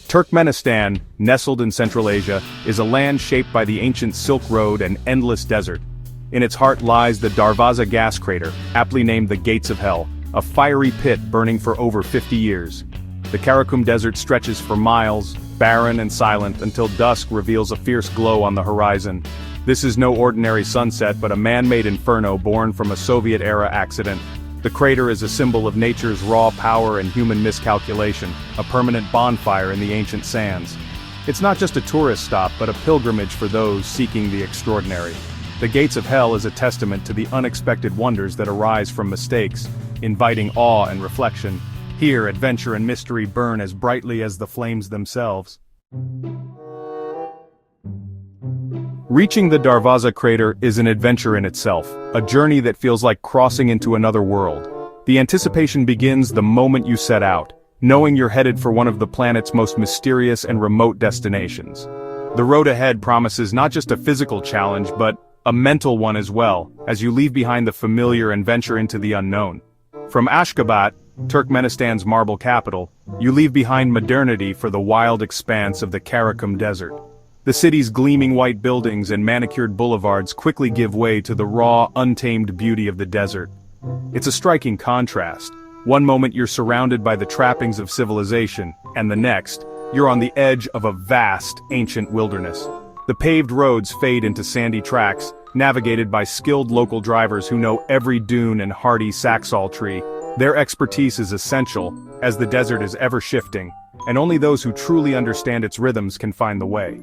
Turkmenistan, nestled in Central Asia, is a land shaped by the ancient Silk Road and endless desert. In its heart lies the Darvaza Gas Crater, aptly named the Gates of Hell, a fiery pit burning for over 50 years. The Karakum Desert stretches for miles, barren and silent, until dusk reveals a fierce glow on the horizon. This is no ordinary sunset but a man-made inferno born from a Soviet-era accident. The crater is a symbol of nature's raw power and human miscalculation, a permanent bonfire in the ancient sands. It's not just a tourist stop but a pilgrimage for those seeking the extraordinary. The Gates of Hell is a testament to the unexpected wonders that arise from mistakes, inviting awe and reflection. Here, adventure and mystery burn as brightly as the flames themselves. Reaching the Darvaza Crater is an adventure in itself, a journey that feels like crossing into another world. The anticipation begins the moment you set out, knowing you're headed for one of the planet's most mysterious and remote destinations. The road ahead promises not just a physical challenge but a mental one as well, as you leave behind the familiar and venture into the unknown. From Ashgabat, Turkmenistan's marble capital, you leave behind modernity for the wild expanse of the Karakum Desert. The city's gleaming white buildings and manicured boulevards quickly give way to the raw, untamed beauty of the desert. It's a striking contrast. One moment you're surrounded by the trappings of civilization, and the next, you're on the edge of a vast, ancient wilderness. The paved roads fade into sandy tracks, navigated by skilled local drivers who know every dune and hardy saxaul tree. Their expertise is essential, as the desert is ever-shifting, and only those who truly understand its rhythms can find the way.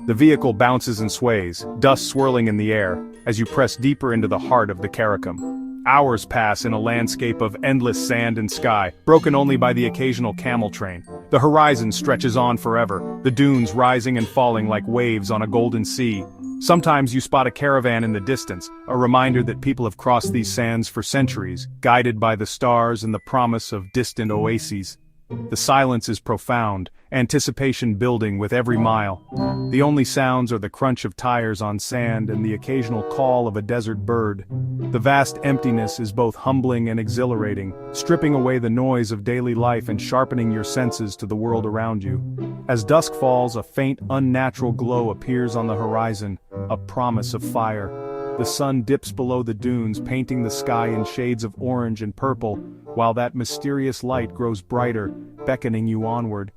The vehicle bounces and sways, dust swirling in the air, as you press deeper into the heart of the Karakum. Hours pass in a landscape of endless sand and sky, broken only by the occasional camel train. The horizon stretches on forever, the dunes rising and falling like waves on a golden sea. Sometimes you spot a caravan in the distance, a reminder that people have crossed these sands for centuries, guided by the stars and the promise of distant oases. The silence is profound, anticipation building with every mile. The only sounds are the crunch of tires on sand and the occasional call of a desert bird. The vast emptiness is both humbling and exhilarating, stripping away the noise of daily life and sharpening your senses to the world around you. As dusk falls, a faint, unnatural glow appears on the horizon, a promise of fire. The sun dips below the dunes, painting the sky in shades of orange and purple, while that mysterious light grows brighter, beckoning you onward.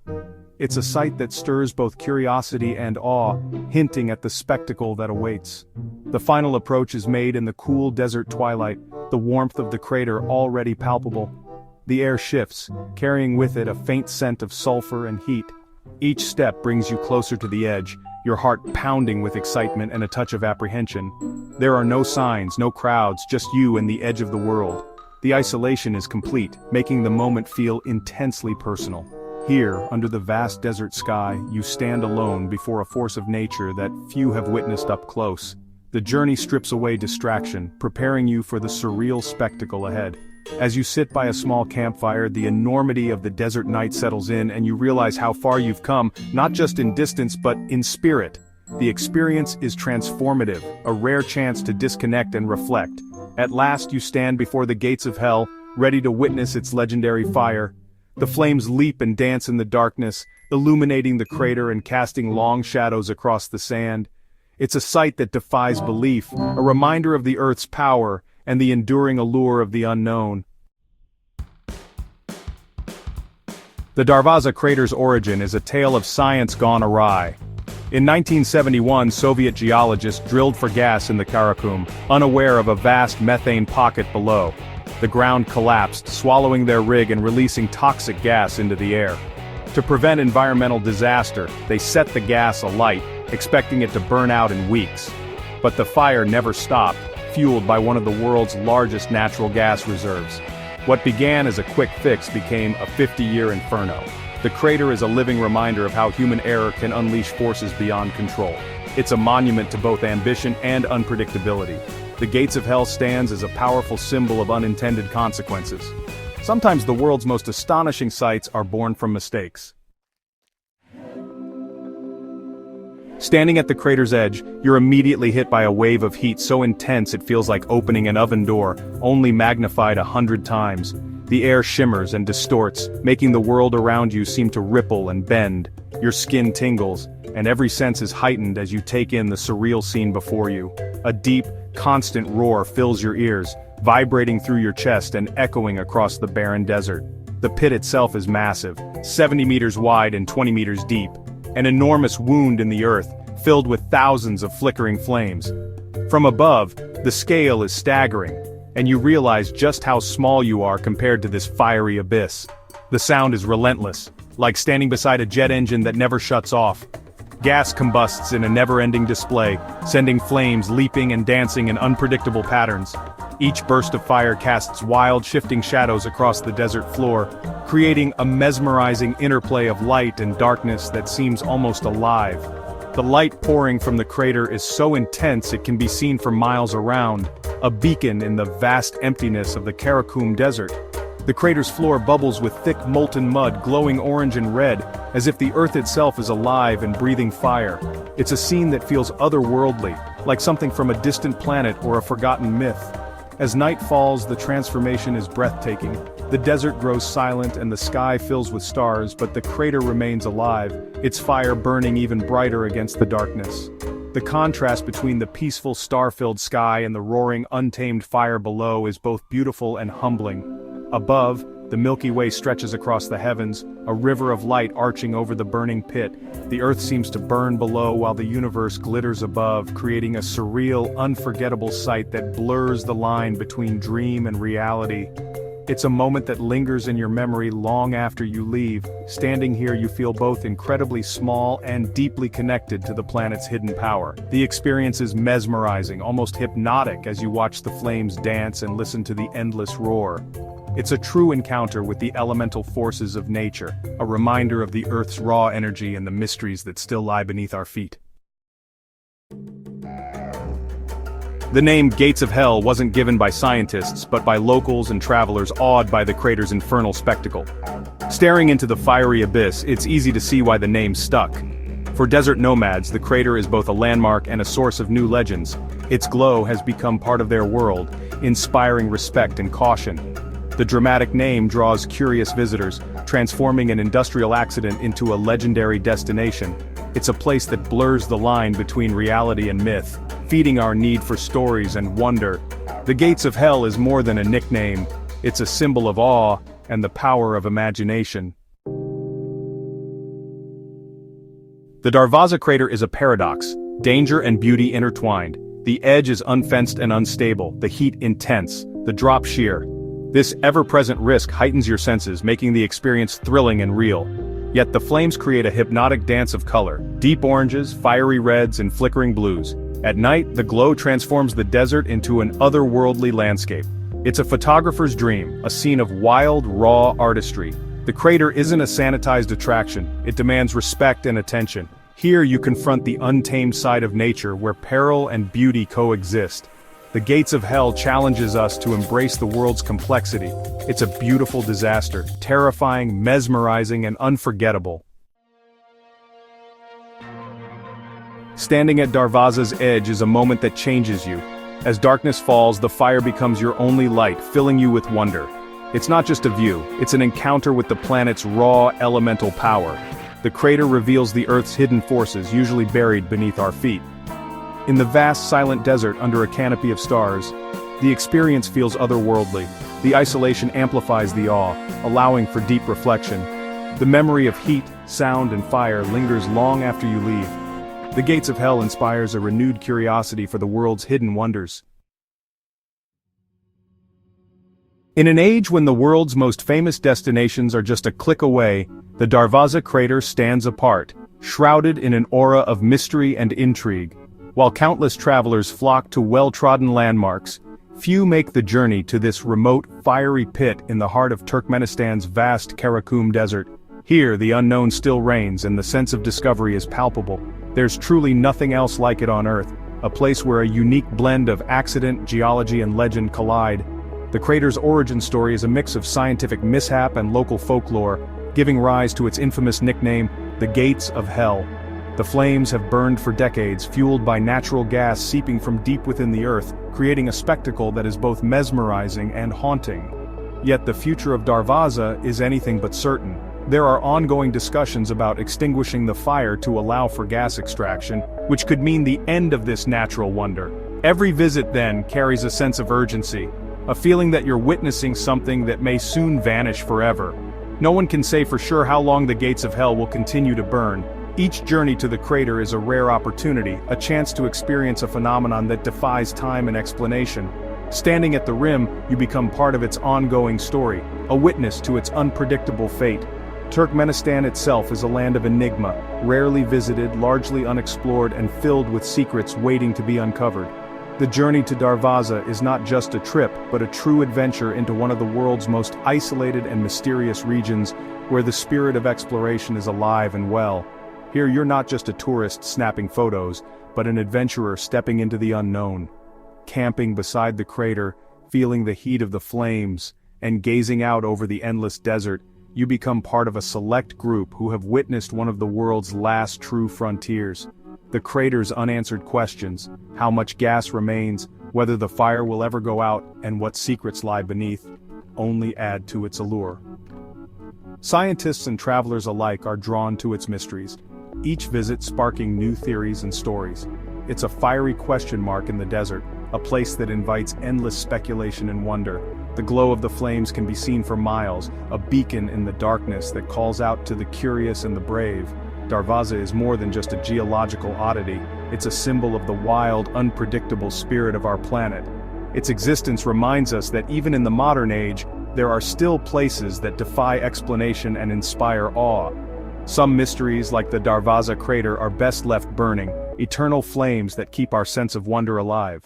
It's a sight that stirs both curiosity and awe, hinting at the spectacle that awaits. The final approach is made in the cool desert twilight, the warmth of the crater already palpable. The air shifts, carrying with it a faint scent of sulfur and heat. Each step brings you closer to the edge, your heart pounding with excitement and a touch of apprehension. There are no signs, no crowds, just you and the edge of the world. The isolation is complete, making the moment feel intensely personal. Here, under the vast desert sky, you stand alone before a force of nature that few have witnessed up close. The journey strips away distraction, preparing you for the surreal spectacle ahead. As you sit by a small campfire, the enormity of the desert night settles in and you realize how far you've come, not just in distance but in spirit. The experience is transformative, a rare chance to disconnect and reflect. At last you stand before the Gates of Hell, ready to witness its legendary fire. The flames leap and dance in the darkness, illuminating the crater and casting long shadows across the sand. It's a sight that defies belief, a reminder of the Earth's power and the enduring allure of the unknown. The Darvaza Crater's origin is a tale of science gone awry. In 1971, Soviet geologists drilled for gas in the Karakum, unaware of a vast methane pocket below. The ground collapsed, swallowing their rig and releasing toxic gas into the air. To prevent environmental disaster, they set the gas alight, expecting it to burn out in weeks. But the fire never stopped, fueled by one of the world's largest natural gas reserves. What began as a quick fix became a 50-year inferno. The crater is a living reminder of how human error can unleash forces beyond control. It's a monument to both ambition and unpredictability. The Gates of Hell stands as a powerful symbol of unintended consequences. Sometimes the world's most astonishing sights are born from mistakes. Standing at the crater's edge, you're immediately hit by a wave of heat so intense it feels like opening an oven door, only magnified 100 times. The air shimmers and distorts, making the world around you seem to ripple and bend. Your skin tingles, and every sense is heightened as you take in the surreal scene before you. A deep, constant roar fills your ears, vibrating through your chest and echoing across the barren desert. The pit itself is massive, 70 meters wide and 20 meters deep, an enormous wound in the earth, filled with thousands of flickering flames. From above, the scale is staggering, and you realize just how small you are compared to this fiery abyss. The sound is relentless, like standing beside a jet engine that never shuts off. Gas combusts in a never-ending display, sending flames leaping and dancing in unpredictable patterns. Each burst of fire casts wild, shifting shadows across the desert floor, creating a mesmerizing interplay of light and darkness that seems almost alive. The light pouring from the crater is so intense it can be seen for miles around, a beacon in the vast emptiness of the Karakum Desert. The crater's floor bubbles with thick molten mud glowing orange and red, as if the earth itself is alive and breathing fire. It's a scene that feels otherworldly, like something from a distant planet or a forgotten myth. As night falls, the transformation is breathtaking. The desert grows silent and the sky fills with stars, but the crater remains alive, its fire burning even brighter against the darkness. The contrast between the peaceful star-filled sky and the roaring, untamed fire below is both beautiful and humbling. Above, the Milky Way stretches across the heavens, a river of light arching over the burning pit. The earth seems to burn below while the universe glitters above, creating a surreal, unforgettable sight that blurs the line between dream and reality. It's a moment that lingers in your memory long after you leave. Standing here, you feel both incredibly small and deeply connected to the planet's hidden power. The experience is mesmerizing, almost hypnotic as you watch the flames dance and listen to the endless roar. It's a true encounter with the elemental forces of nature, a reminder of the Earth's raw energy and the mysteries that still lie beneath our feet. The name Gates of Hell wasn't given by scientists but by locals and travelers awed by the crater's infernal spectacle. Staring into the fiery abyss, it's easy to see why the name stuck. For desert nomads, the crater is both a landmark and a source of new legends. Its glow has become part of their world, inspiring respect and caution. The dramatic name draws curious visitors, transforming an industrial accident into a legendary destination. It's a place that blurs the line between reality and myth, feeding our need for stories and wonder. The Gates of Hell is more than a nickname, it's a symbol of awe and the power of imagination. The Darvaza Crater is a paradox, danger and beauty intertwined. The edge is unfenced and unstable, the heat intense, the drop sheer. This ever-present risk heightens your senses, making the experience thrilling and real. Yet the flames create a hypnotic dance of color, deep oranges, fiery reds, and flickering blues. At night, the glow transforms the desert into an otherworldly landscape. It's a photographer's dream, a scene of wild, raw artistry. The crater isn't a sanitized attraction, it demands respect and attention. Here you confront the untamed side of nature where peril and beauty coexist. The Gates of Hell challenges us to embrace the world's complexity. It's a beautiful disaster, terrifying, mesmerizing, and unforgettable. Standing at Darvaza's edge is a moment that changes you. As darkness falls, the fire becomes your only light, filling you with wonder. It's not just a view, it's an encounter with the planet's raw, elemental power. The crater reveals the Earth's hidden forces, usually buried beneath our feet. In the vast, silent desert under a canopy of stars, the experience feels otherworldly. The isolation amplifies the awe, allowing for deep reflection. The memory of heat, sound, and fire lingers long after you leave. The Gates of Hell inspires a renewed curiosity for the world's hidden wonders. In an age when the world's most famous destinations are just a click away, the Darvaza Crater stands apart, shrouded in an aura of mystery and intrigue. While countless travelers flock to well-trodden landmarks, few make the journey to this remote, fiery pit in the heart of Turkmenistan's vast Karakum Desert. Here, the unknown still reigns and the sense of discovery is palpable. There's truly nothing else like it on Earth, a place where a unique blend of accident, geology, and legend collide. The crater's origin story is a mix of scientific mishap and local folklore, giving rise to its infamous nickname, the Gates of Hell. The flames have burned for decades, fueled by natural gas seeping from deep within the earth, creating a spectacle that is both mesmerizing and haunting. Yet the future of Darvaza is anything but certain. There are ongoing discussions about extinguishing the fire to allow for gas extraction, which could mean the end of this natural wonder. Every visit then carries a sense of urgency, a feeling that you're witnessing something that may soon vanish forever. No one can say for sure how long the gates of hell will continue to burn. Each journey to the crater is a rare opportunity, a chance to experience a phenomenon that defies time and explanation. Standing at the rim, you become part of its ongoing story, a witness to its unpredictable fate. Turkmenistan itself is a land of enigma, rarely visited, largely unexplored, and filled with secrets waiting to be uncovered. The journey to Darvaza is not just a trip, but a true adventure into one of the world's most isolated and mysterious regions, where the spirit of exploration is alive and well. Here you're not just a tourist snapping photos, but an adventurer stepping into the unknown. Camping beside the crater, feeling the heat of the flames, and gazing out over the endless desert, you become part of a select group who have witnessed one of the world's last true frontiers. The crater's unanswered questions, how much gas remains, whether the fire will ever go out, and what secrets lie beneath, only add to its allure. Scientists and travelers alike are drawn to its mysteries, each visit sparking new theories and stories. It's a fiery question mark in the desert, a place that invites endless speculation and wonder. The glow of the flames can be seen for miles, a beacon in the darkness that calls out to the curious and the brave. Darvaza is more than just a geological oddity, it's a symbol of the wild, unpredictable spirit of our planet. Its existence reminds us that even in the modern age, there are still places that defy explanation and inspire awe. Some mysteries, like the Darvaza Crater, are best left burning, eternal flames that keep our sense of wonder alive.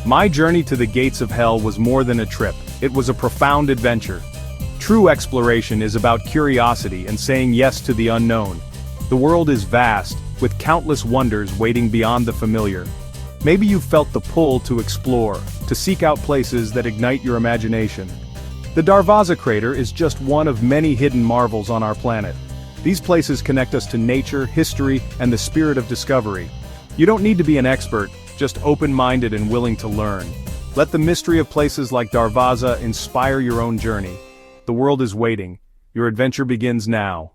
My journey to the gates of hell was more than a trip, it was a profound adventure. True exploration is about curiosity and saying yes to the unknown. The world is vast, with countless wonders waiting beyond the familiar. Maybe you've felt the pull to explore, to seek out places that ignite your imagination. The Darvaza Crater is just one of many hidden marvels on our planet. These places connect us to nature, history, and the spirit of discovery. You don't need to be an expert, just open-minded and willing to learn. Let the mystery of places like Darvaza inspire your own journey. The world is waiting. Your adventure begins now.